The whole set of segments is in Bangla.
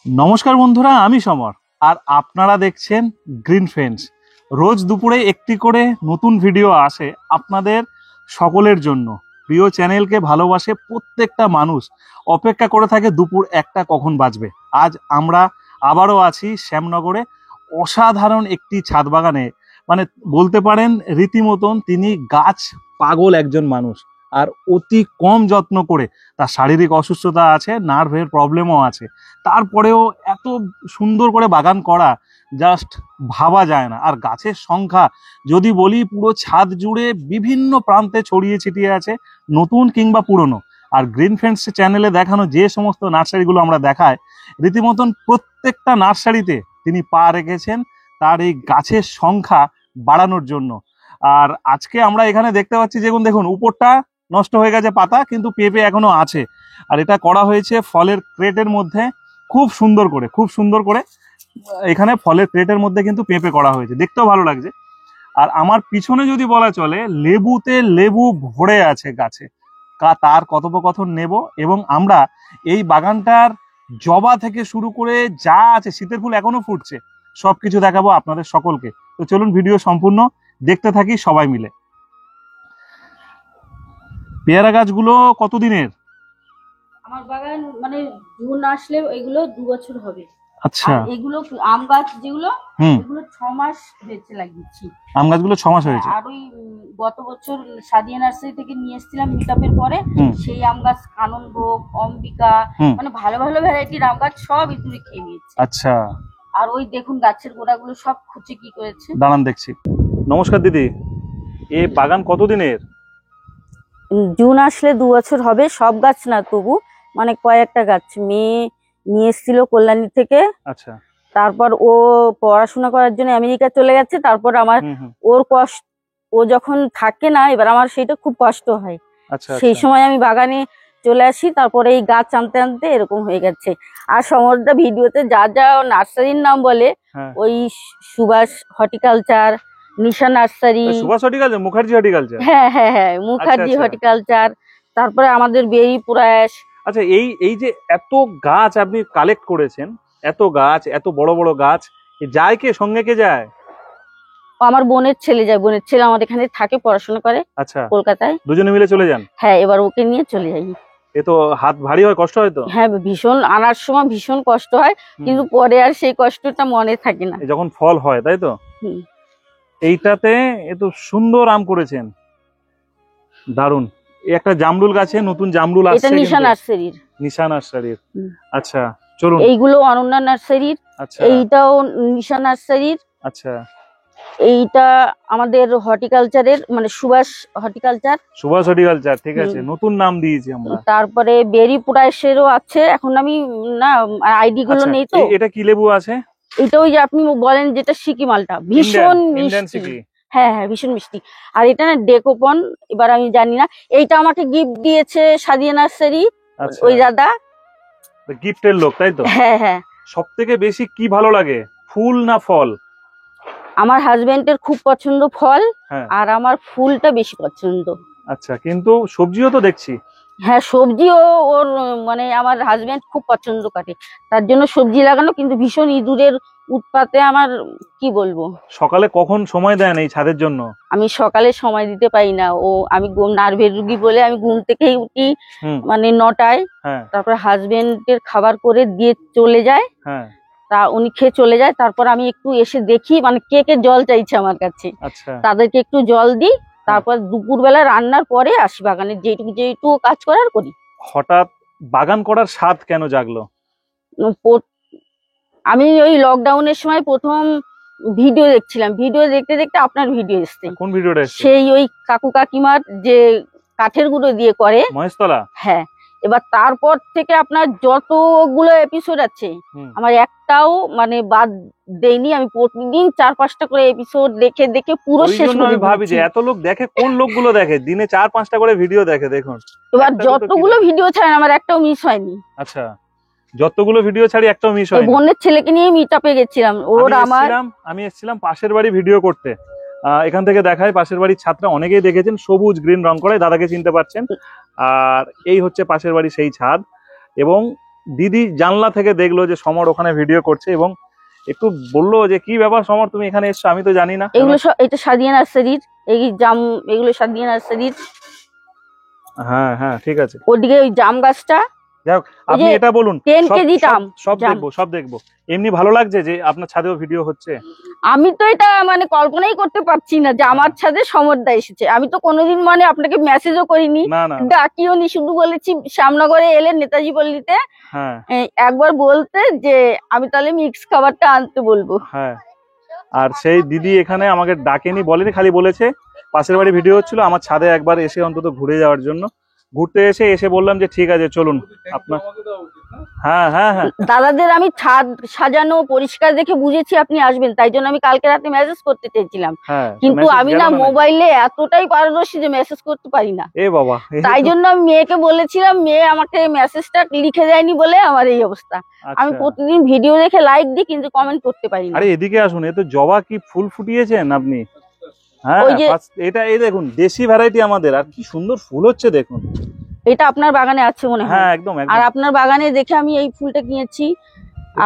নমস্কার বন্ধুরা, আমি সমর আর আপনারা দেখছেন গ্রিন ফ্রেন্ডস। রোজ দুপুরে একটি করে নতুন ভিডিও আসে আপনাদের সকলের জন্য। প্রিয় চ্যানেলকে ভালোবাসে প্রত্যেকটা মানুষ অপেক্ষা করে থাকে দুপুর একটা কখন বাজবে। আজ আমরা আবারও আছি শ্যামনগরে অসাধারণ একটি ছাদ বাগানে। মানে বলতে পারেন রীতিমতন তিনি গাছ পাগল একজন মানুষ, আর অতি কম যত্ন করে। তার শারীরিক অসুস্থতা আছে, নার্ভের প্রবলেমও আছে, তারপরেও এত সুন্দর করে বাগান করা জাস্ট ভাবা যায় না। আর গাছের সংখ্যা যদি বলি, পুরো ছাদ জুড়ে বিভিন্ন প্রান্তে ছড়িয়ে ছিটিয়ে আছে, নতুন কিংবা পুরনো। আর গ্রিন ফ্রেন্ডস চ্যানেলে দেখানো যে সমস্ত নার্সারিগুলো আমরা দেখায়, রীতিমতন প্রত্যেকটা নার্সারিতে তিনি পা রেখেছেন তার এই গাছের সংখ্যা বাড়ানোর জন্য। আর আজকে আমরা এখানে দেখতে পাচ্ছি, দেখুন উপরটা নষ্ট হয়ে গেছে পাতা, কিন্তু পেঁপে এখনো আছে। আর এটা করা হয়েছে ফলের ক্রেটের মধ্যে, খুব সুন্দর করে এখানে ফলের ক্রেটের মধ্যে কিন্তু পেঁপে করা হয়েছে, দেখতেও ভালো লাগছে। আর আমার পিছনে যদি বলা চলে, লেবুতে লেবু ভরে আছে গাছে, তার কথোপকথন নেব। এবং আমরা এই বাগানটার জবা থেকে শুরু করে যা আছে, শীতের ফুল এখনো ফুটছে, সবকিছু দেখাবো আপনাদের সকলকে। তো চলুন ভিডিও সম্পূর্ণ দেখতে থাকি সবাই মিলে। পেয়ারা গাছগুলো কতদিনের? আমার বাগান মানে জুন আসলে এগুলো 2 বছর হবে। আচ্ছা, এগুলো আম গাছ যেগুলো, এগুলো 6 মাস হয়েছে লাগিয়েছি। আম গাছগুলো 6 মাস হয়েছে। আর ওই গত বছর সাদিয়া নার্সারি থেকে নিয়ে এসেছিলাম মিটআপের পরে, সেই আম গাছ কাননভোগ, অম্বিকা, মানে ভালো ভালো ভ্যারাইটির আম গাছ সব ইঁদুরে খেয়ে নিয়েছে। আচ্ছা, আর ওই দেখুন গাছের গোড়াগুলো সব খুঁচে কি করেছে। দাঁড়ান দেখছি। নমস্কার দিদি, এই বাগান কতদিনের? জুন আসলে 2 বছর হবে। সব গাছ না, তবু মানে কয়েকটা গাছ মেয়ে নিয়ে এসেছিল কল্যাণী থেকে। আচ্ছা, তারপর ও পড়াশোনা করার জন্য আমেরিকা চলে গেছে। তারপর আমার ওর কষ্ট, ও যখন থাকে না, এবার আমার সেটা খুব কষ্ট হয়। আচ্ছা, সেই সময় আমি বাগানে চলে আসি, তারপরে এই গাছ আনতে আনতে এরকম হয়ে গেছে। আর সমরদা ভিডিওতে যা যা নার্সারির নাম বলে, ওই Subhash horticulture, Nisha nursery, Subhash horticulture, Mukherjee horticulture, হ্যাঁ হ্যাঁ হ্যাঁ, মুখার্জি হর্টিকালচার, তারপরে আমাদের বেরি প্রয়াস। আচ্ছা, এই যে এত গাছ আপনি কালেক্ট করেছেন, এত গাছ, এত বড় বড় গাছ, যায় কে, সঙ্গে কে যায়? আমার বোনের ছেলে যায়, বোনের ছেলে আমাদের এখানে থাকে, পড়াশোনা করে। আচ্ছা, কলকাতায়। দুজনে মিলে চলে যান? হ্যাঁ, এবার ওকে নিয়ে চলে যাই। এ তো হাত ভারী হয়, কষ্ট হয় তো? হ্যাঁ, ভীষণ, আনার সময় ভীষণ কষ্ট হয়, কিন্তু পরে আর সেই কষ্টটা মনে থাকে না যখন ফল হয়, তাই তো? এইটাতে এত সুন্দর আম করেছেন, দারুন। একটা জামরুল গাছে নতুন জামরুল আসছে, এটা নিশা নার্সারির। নিশা নার্সারির, আচ্ছা চলুন। এইগুলো অনন্যা নার্সারির, আচ্ছা, এইটাও নিশা নার্সারির। আচ্ছা, এইটা আমাদের হর্টিকালচারের, মানে সুভাষ হর্টিকালচার। সুভাষ হর্টিকালচার, ঠিক আছে, নতুন নাম দিয়েছি আমরা। তারপরে বেরি পুরাইশেরও আছে, এখন আমি না আইডি গুলো নেই তো। এটা কি লেবু আছে? এটা ওই যে আপনি বলেন যেটা সিকি মালটা, ভীষণ মিষ্টি। হ্যাঁ হ্যাঁ, ভীষণ মিষ্টি। আর এটা না ডেকোপন, এবার আমি জানি না। এইটা আমাকে গিফট দিয়েছে সাদিয়া নার্সারি, ওই দাদা, গিফটের লোক, তাই তো? হ্যাঁ হ্যাঁ। সব থেকে বেশি কি ভালো লাগে, ফুল না ফল? আমার হাজবেন্ডের খুব পছন্দ ফল, আর আমার ফুলটা বেশি পছন্দ। আচ্ছা, কিন্তু সবজিও তো দেখছি। হ্যাঁ, সবজিও ওর, মানে আমার হাজবেন্ড খুব পছন্দ করে, তার জন্য সবজি লাগানো। কিন্তু ভীষণ ইঁদুরের উৎপাতে আমার কি বলবো। সকালে কখন সময় দেন এই ছাদের জন্য? আমি সকালে সময় দিতে পারি না, আমি নার্ভের রুগী বলে আমি ঘুম থেকেই উঠি মানে 9টায়। তারপর হাজবেন্ডের খাবার করে দিয়ে চলে যায়, তা উনি খেয়ে চলে যায়। তারপর আমি একটু এসে দেখি, মানে কে কে জল চাইছে আমার কাছে, তাদেরকে একটু জল দিই। তারপর দুপুরবেলা রান্নার পরে আসি বাগানে, যেটুকু কাজ করার করি। হঠাৎ বাগান করার স্বাদ কেন জাগলো? আমি ওই লকডাউনের সময় প্রথম ভিডিও দেখছিলাম, ভিডিও দেখতে দেখতে আপনার ভিডিও এসছে। কোন ভিডিওটা? সেই ওই কাকু কাকিমার যে কাঠের গুঁড়ো দিয়ে করে, মহেশতলা। হ্যাঁ, এবার তারপর থেকে আপনার যতগুলো এপিসোড আছে, আমার একটাও মানে বাদ দেইনি। আমি প্রতিদিন 4-5টা করে এপিসোড দেখে দেখে পুরো শেষ করে আমি ভাবি যে এত লোক দেখে, কোন লোকগুলো দেখে দিনে 4-5টা করে ভিডিও দেখে, দেখুন। এবার যতগুলো ভিডিও ছাড়েন আমার একটাও মিস হয়নি। আচ্ছা, যতগুলো ভিডিও ছাড়ি একটাও মিস হয়নি। বোনের ছেলেকে নিয়ে মিটআপে গেছিলাম, আমি এসেছিলাম পাশের বাড়ি ভিডিও করতে। এখান থেকে দেখায় পাশের বাড়ির ছাদটা, অনেকেই দেখেছেন, সবুজ গ্রিন রং করে, দাদাকে চিনতে পারছেন। আর এই হচ্ছে পাশের বাড়ি সেই ছাদ। এবং দিদি জানলা থেকে দেখলো যে সমর ওখানে ভিডিও করছে এবং একটু বললো যে কি ব্যাপার সমর, তুমি এখানে এসছো, আমি তো জানি না। এগুলো সব, এটা সাদিয়া নার্সারির, এই জাম, এগুলো সাদিয়া নার্সারির। হ্যাঁ হ্যাঁ ঠিক আছে। ওদিকে ওই জাম গাছটা, যাই হোক, আপনি এটা বলুন। 10 কেজি জাম। সব দেখবো, সব দেখবো। এমনি ভালো লাগছে যে আপনার ছাদেও ভিডিও হচ্ছে? আমি তো এটা মানে কল্পনাই করতে পারছি না যে আমার ছাদে সমরদা এসেছে। আমি তো কোনোদিন মানে আপনাকে মেসেজও করিনি, না না, ডাকিও নি, শুধু বলেছি শ্যামনগরে এলে নেতাজি পল্লীতে হ্যাঁ একবার বলতে যে আমি তাহলে মিক্স খাবারটা আনতে বলবো। হ্যাঁ, আর সেই দিদি এখানে আমাকে ডাকেনি, বলেনি, খালি বলেছে পাশের বাড়ি ভিডিও হচ্ছিল, আমার ছাদে একবার এসে অন্তত ঘুরে যাওয়ার জন্য। ঘুরতে এসে বললাম যে ঠিক আছে চলুন আপনার। হ্যাঁ হ্যাঁ হ্যাঁ, দাদাদের আমি ছাদ সাজানো পরিষ্কার দেখে বুঝেছি আপনি আসবেন, তাই জন্য আমি কালকে রাতে মেসেজ করতে চেয়েছিলাম, হ্যাঁ কিন্তু আমি না মোবাইলে এতটাই পারদর্শী যে মেসেজ করতে পারি না। এ বাবা, তাই জন্য আমি মেয়েকে বলেছিলাম, মেয়ে আমাকে মেসেজটা লিখে দেয়নি বলে আমার এই অবস্থা। আমি প্রতিদিন ভিডিও দেখে লাইক দিই কিন্তু কমেন্ট করতে পারি না। আরে এদিকে আসুন, এ তো জবা কি ফুল ফুটিয়েছেন আপনি। হ্যাঁ, এটা এই দেখুন দেশি ভ্যারাইটি আমাদের, আর কি সুন্দর ফুল হচ্ছে দেখুন। এটা আপনার বাগানে আছে মনে হয়? হ্যাঁ একদম। আর আপনার বাগানে দেখে আমি এই ফুলটা কিনেছি।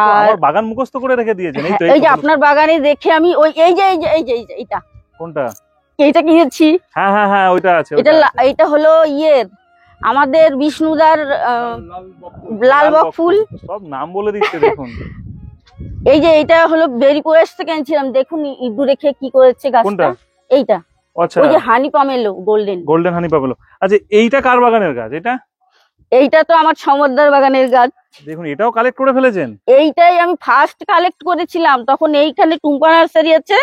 আর আমার বাগান মুখস্থ করে রেখে দিয়েছেন। এই যে আপনার বাগানে দেখে আমি ওই এই যে এটা কোনটা? এইটা কিনেছি। হ্যাঁ হ্যাঁ হ্যাঁ, ওইটা আছে। এটা হলো ইয়ের আমাদের বিষ্ণুদার লালবক ফুল। সব নাম বলে দিচ্ছে দেখুন। এই যে এটা হলো বেরিপুরেশ থেকে এনেছিলাম, দেখুন ইঁদুরে খেয়ে কি করেছে গাছটা। এইটা আচ্ছা, ওই যে হানি পমেলো, গোল্ডেন হানি পমেলো। আচ্ছা, এইটা কার বাগানের গাছ? এইটা তো আমার সমরদার বাগানের গাছ। দেখুন এটাও কালেক্ট করে ফেলেছেন। এইটাই আমি ফার্স্ট কালেক্ট করেছিলাম, তখন এইখানে টুম্পা নার্সারি আছে,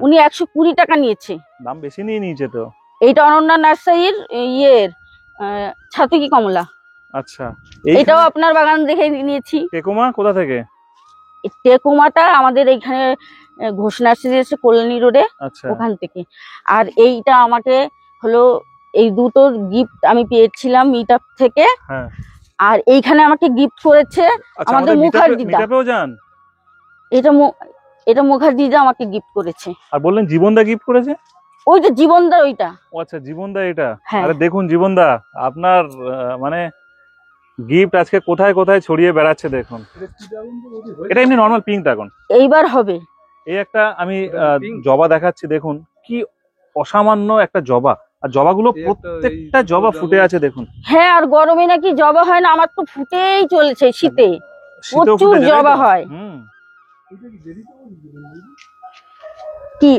উনি 120 টাকা নিয়েছে। দাম বেশি নিয়ে নিয়েছে তো। এইটা অনন্যা নার্সারির ইয়ের ছাতুকি কমলা। আচ্ছা, এটাও আপনার বাগান দেখে নিয়েছি। টেকোমা কোথা থেকে? টেকোমাটা আমাদের এইখানে ঘোষ নার্সারি আছে কল্যাণী রোডে, ওখান থেকে। আর এইটা আমাকে হলো এই দুটো গিফট আমি পেয়েছিলাম মিট আপ থেকে। আর এইখানে আমাকে গিফট করেছে আমাদের মুখার্জিদা। এটা মুখার্জিদা আমাকে গিফট করেছে। আর বললেন জীবনদা গিফট করেছে? ওইটা জীবনদা, ওইটা। আচ্ছা, জীবনদা এটা। আরে দেখুন জীবনদা, আপনার মানে গিফট আজকে কোথায় কোথায় ছড়িয়ে বেড়াচ্ছে দেখুন। এটা এমনি নরমাল পিঙ্ক ড্রাগন, এইবার হবে। এই একটা আমি জবা দেখাচ্ছি, দেখুন কি অসামান্য একটা জবা। আর জবাগুলো প্রত্যেকটা জবা ফুটে আছে দেখুন। হ্যাঁ, আর গরমে নাকি জবা হয় না, আমার তো ফুটেই চলেছে। শীতে প্রচুর জবা হয়। কি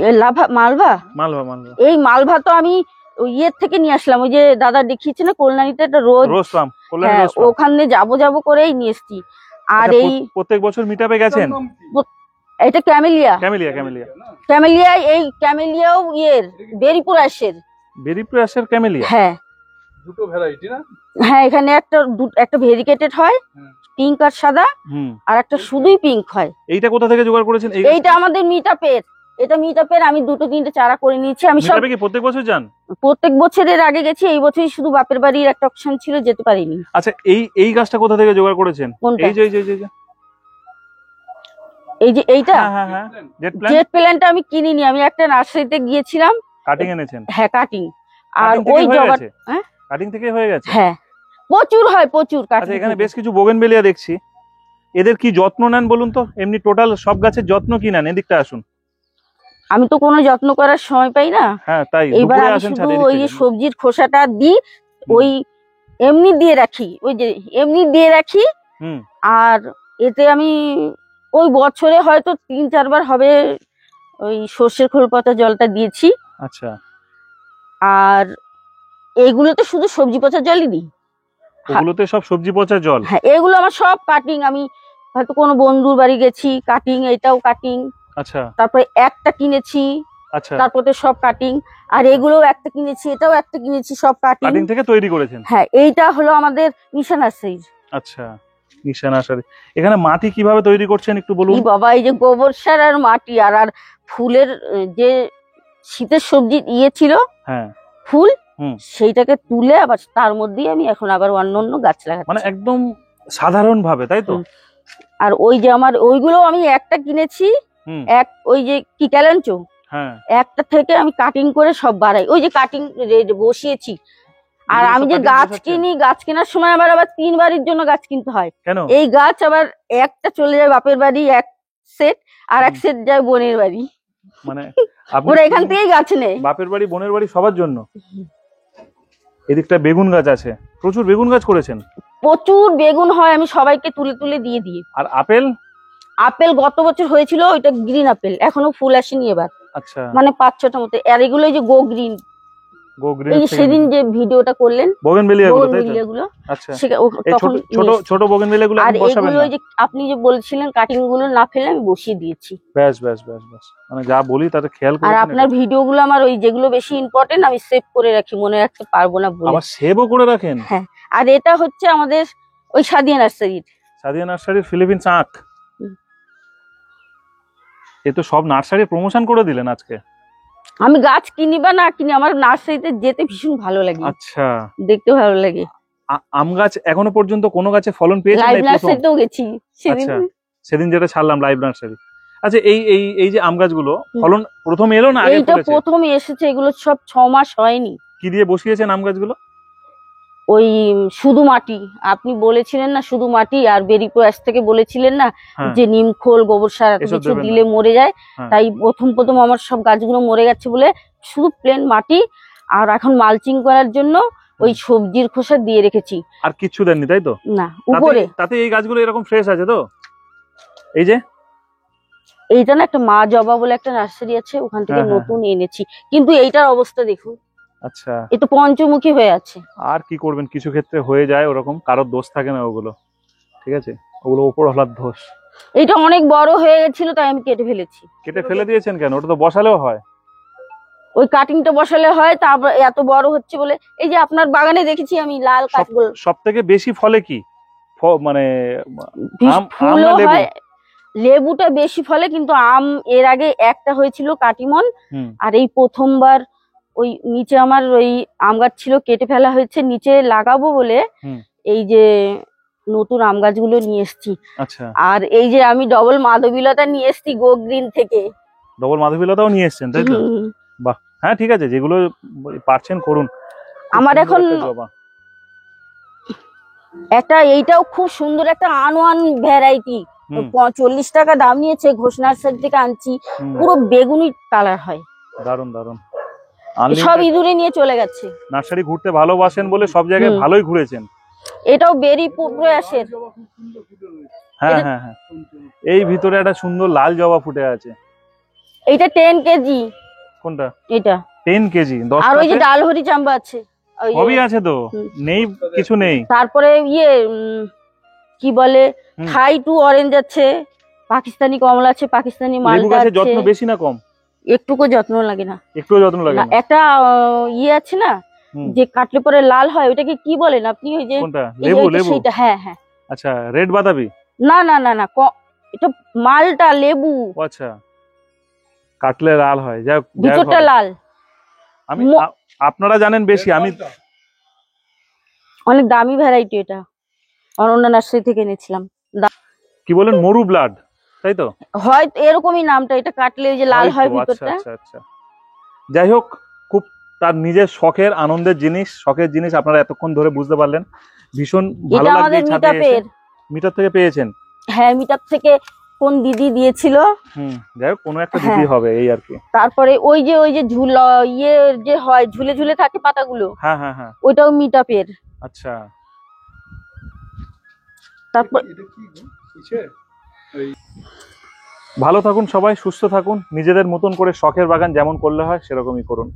মালভা? এই মালভা তো আমি ইয়ের থেকে নিয়ে আসলাম, ওই যে দাদা দেখিয়েছে না কল্যাণীতে একটা রোজ ফার্ম, ওখানে যাবো করেই নিয়ে এসছি। আর এই প্রত্যেক বছর মিটআপে গেছেন? এটা ক্যামেলিয়া। এই ক্যামেলিয়াও ইয়ের বেরিপুরাসের ক্যামেলিয়া। হ্যাঁ, দুটো ভ্যারাইটি না? হ্যাঁ, এখানে একটা ভেরিকেটেড হয় পিঙ্ক আর সাদা, আর একটা শুধুই পিঙ্ক হয়। এইটা কোথা থেকে জোগাড় করেছেন? এইটা আমাদের মিটআপের। এটা মিটআপের আমি 2-3টে চারা করে নিয়েছি। আমি সব প্রত্যেক বছর যান? প্রত্যেক বছরের আগে গেছি, এই বছরই শুধু বাপের বাড়ির একটা অপশন ছিল, যেতে পারিনি। আচ্ছা, এই গাছটা কোথা থেকে জোগাড় করেছেন? এই যে এইটা জেট প্ল্যান্টটা আমি কিনিনি, আমি একটা নার্সারিতে গিয়েছিলাম, কাটিং এনেছেন? হ্যাঁ, কাটিং। আর ওই জবা কাটিং থেকে হয়ে গেছে? হ্যাঁ, প্রচুর হয়, প্রচুর কাটিং। আচ্ছা, এখানে বেশ কিছু বোগেনভেলিয়া দেখছি, এদের কি যত্ন নেন বলুন তো? এমনি টোটাল সব গাছের যত্ন কি নেন? এদিকটা আসুন। আমি তো কোনো যত্ন করার সময় পাই না। হ্যাঁ, তাই এইবার আমি শুধু ওই যে সবজির খোসাটা দিই, ওই এমনি দিয়ে রাখি। আর এতে আমি ওই বছরে হয়তো 3-4 বার হবে ওই সর্ষের খোল পচা জলটা দিয়েছি। আচ্ছা, আর এইগুলোতে শুধু সবজি পচা জলই দিই। ওগুলোতে সব সবজি পচা জল? হ্যাঁ, এগুলো আমার সব কাটিং। আমি হয়তো কোনো বন্ধুর বাড়ি গেছি, কাটিং, এটাও কাটিং। আচ্ছা, তারপরে একটা কিনেছি, আচ্ছা, তারপরে সব কাটিং। আর এগুলোও একটা কিনেছি, এটাও একটা কিনেছি, সব কাটিং থেকে তৈরি করেছেন? হ্যাঁ, এইটা হলো আমাদের নিশা নার্সারি। আচ্ছা, নিশা নার্সারি। এখানে মাটি কিভাবে তৈরি করছেন একটু বলুন। বাবা, এই যে গোবর সার আর মাটি আর ফুলের যে শীতের সবজি ছিল, হ্যাঁ, ফুল, সেইটাকে তুলে আবার তার মধ্যেই আমি এখন আবার অন্য গাছ লাগাচ্ছি, মানে একদম সাধারণ ভাবে, তাই তো? আর ওই যে আমার ওইগুলো আমি একটা কিনেছি, ওই যে কি ক্যালেঞ্চো, একটা থেকে আমি কাটিং করে সব বাড়াই। ওই যে কাটিং বসিয়েছি, আর আমি যে গাছ কিনি, গাছ কেনার সময় আমার আবার 3 বাড়ির জন্য গাছ কিনতে হয়। কেন? এই গাছ আবার একটা চলে যায় বাপের বাড়ি এক সেট, আর এক সেট যায় বোনের বাড়ি। মানে ওরা এখান থেকেই গাছ নেয়, বাপের বাড়ি বোনের বাড়ি সবার জন্য। এদিকটা বেগুন গাছ আছে, প্রচুর বেগুন গাছ করেছেন। প্রচুর বেগুন হয়, আমি সবাইকে তুলে তুলে দিয়ে দিই। আর আপেল? আপেল গত বছর হয়েছিল, ওইটা গ্রিন আপেল, এখনো ফুল আসেনি এবার। আচ্ছা, মানে 5-6টা মতো। আর এগুলো যে গো গ্রিন, এই সেদিন যে ভিডিওটা করলেন বোগেনভেলিয়া গুলো, আচ্ছা, তখন ছোট ছোট বোগেনভেলিয়া গুলো আর বসাবেন এগুলো না? যে আপনি যে বলছিলেন কাটিং গুলো না ফেলে আমি বসিয়ে দিয়েছি। ব্যাস ব্যাস ব্যাস ব্যাস, মানে যা বলি তাতে খেয়াল করে। আর আপনার ভিডিও গুলো আমার ওই যেগুলো বেশি ইম্পর্টেন্ট আমি সেভ করে রাখি, মনে রাখতে পারবো না বলে। আবার সেভও করে রাখেন? হ্যাঁ। আর এটা হচ্ছে আমাদের ওই সাদিয়া নার্সারির ফিলিপিন্স আখ। এ তো সব নার্সারির প্রমোশন করে দিলেন আজকে। আমি গাছ কিনি বা না কিনি, আমার নার্সারিতে যেতে ভীষণ ভালো লাগে। আচ্ছা, দেখতে ভালো লাগে। আম গাছ এখনো পর্যন্ত কোনো গাছে ফলন পেয়েছেন? লাইভ নার্সারিতেও গেছি সেদিন। আচ্ছা, সেদিন যেটা ছাড়লাম লাইভ নার্সারি। আচ্ছা, এই যে আম গাছগুলো ফলন প্রথম এলো না আগে এইটা ফলেছে? প্রথম এসেছে, এগুলো সব 6 মাস হয়নি। কি দিয়ে বসিয়েছেন আম গাছগুলো? ওই শুধু মাটি, আপনি বলেছিলেন না শুধু মাটি, আর বেরি প্রয়াস থেকে বলেছিলেন না যে নিম খোল গোবর সার এত কিছু দিলে মরে যায়, তাই প্রথম আমার সব গাছগুলো মরে গেছে বলে শুধু প্লেন মাটি, আর এখন মালচিং করার জন্য ওই সবজির খোসা দিয়ে রেখেছি। আর কিচ্ছু দেননি তাই তো? না, উপরে। তাতে এই গাছগুলো এরকম ফ্রেশ আছে তো? এই যে এইটা না একটা মা জবা বলে একটা নার্সারি আছে, ওখান থেকে নতুন এনেছি, কিন্তু এইটার অবস্থা দেখুন। আচ্ছা, এ তো পঞ্চমুখী হয়ে আছে। আর কি করবেন, কিছু ক্ষেত্রে হয়ে যায় ওরকম, কারোর দোষ থাকে না ওগুলো, ঠিক আছে, ওগুলো উপরওয়ালার দোষ। এইটা অনেক বড় হয়ে গেছিল তাই আমি কেটে ফেলেছি। কেটে ফেলে দিয়েছেন কেন? ওটা তো বসালেও হয়। ওই কাটিংটা বসালে হয়, তারপর এত বড় হচ্ছে বলে। এই যে আপনার বাগানে দেখেছি আমি লাল কাঠগুলো। সব থেকে বেশি ফলে কি মানে ফুলও হয়, লেবুটা বেশি ফলে, কিন্তু আম এর আগে একটা হয়েছিল কাটিমন, আর এই প্রথমবার ওই নিচে আমার ওই আম গাছ ছিল কেটে ফেলা হয়েছে, নিচে লাগাবো বলে এই যে নতুন আম গাছগুলো নিয়ে এসেছি। আচ্ছা, আর এই যে আমি ডবল মাধবীলতা নিয়ে এসেছি গো গ্রিন থেকে। ডবল মাধবীলতাও নিয়ে এসেছেন তাই তো? বাহ, হ্যাঁ ঠিক আছে, যেগুলো পারছেন করুন। আমার এখন একটা এইটাও খুব সুন্দর একটা আনওয়ান ভ্যারাইটি, 40 টাকা দাম নিয়েছে, ঘোষ নার্সারি থেকে আনছি, পুরো বেগুনি কালার হয়। দারুন দারুন। সব ইঁদুরে নিয়ে চলে গেছে। নার্সারি ঘুরতে ভালোবাসেন বলে সব জায়গায় ভালোই ঘুরেছেন। এটাও বেরি প্রয়াসের। হ্যাঁ হ্যাঁ হ্যাঁ, এই ভিতরে একটা সুন্দর লাল জবা ফুটে আছে। এইটা 10 কেজি। কোনটা? এটা 10 কেজি। আর ওই যে ডালহরি চাম্বা আছে, সবই আছে তো, নেই কিছু নেই। তারপরে কি বলে থাই টু অরেঞ্জ আছে, পাকিস্তানি কমলা আছে, পাকিস্তানি মালটা আছে। যত্ন বেশি না কম? একটুকু যত্ন লাগে না। একটু যত্ন লাগে না। একটা আছে না যে কাটলে পরে লাল হয়, ওটাকে কি বলেন আপনি? ওই যে কোনটা? লেবু? সেটা, হ্যাঁ হ্যাঁ। আচ্ছা, রেড বাতাবি? না না না না, এটা মালটা লেবু। আচ্ছা, কাটলে লাল হয়, যাক ভিতরটা লাল। আমি আপনারা জানেন বেশি, আমি অনেক দামি ভ্যারাইটি, এটা অনন্য নার্সারি থেকে এনেছিলাম। কি বলেন, মরু ব্লাড তাই তো? হয় এরকমই নামটা, এটা কাটলে ওই যে লাল হয় ভিতরটা। আচ্ছা আচ্ছা, যাই হোক, খুব তার নিজের শখের আনন্দের জিনিস আপনারা এতক্ষণ ধরে বুঝতে পারলেন। ভীষণ ভালো লাগছে। মিটার থেকে পেয়েছেন? হ্যাঁ, মিটার থেকে কোন দিদি দিয়েছিল। যাই হোক, কোনো একটা দিদি হবে এই আর কি। তারপরে ওই যে ঝুলা যে হয়, ঝুলে ঝুলে থাকে পাতাগুলো, হ্যাঁ হ্যাঁ হ্যাঁ, ওইটাও মিটাপের। আচ্ছা, তারপর ভালো থাকুন সবাই, সুস্থ থাকুন, নিজেদের মতন করে শখের বাগান যেমন করলে হয় সেরকমই করুন।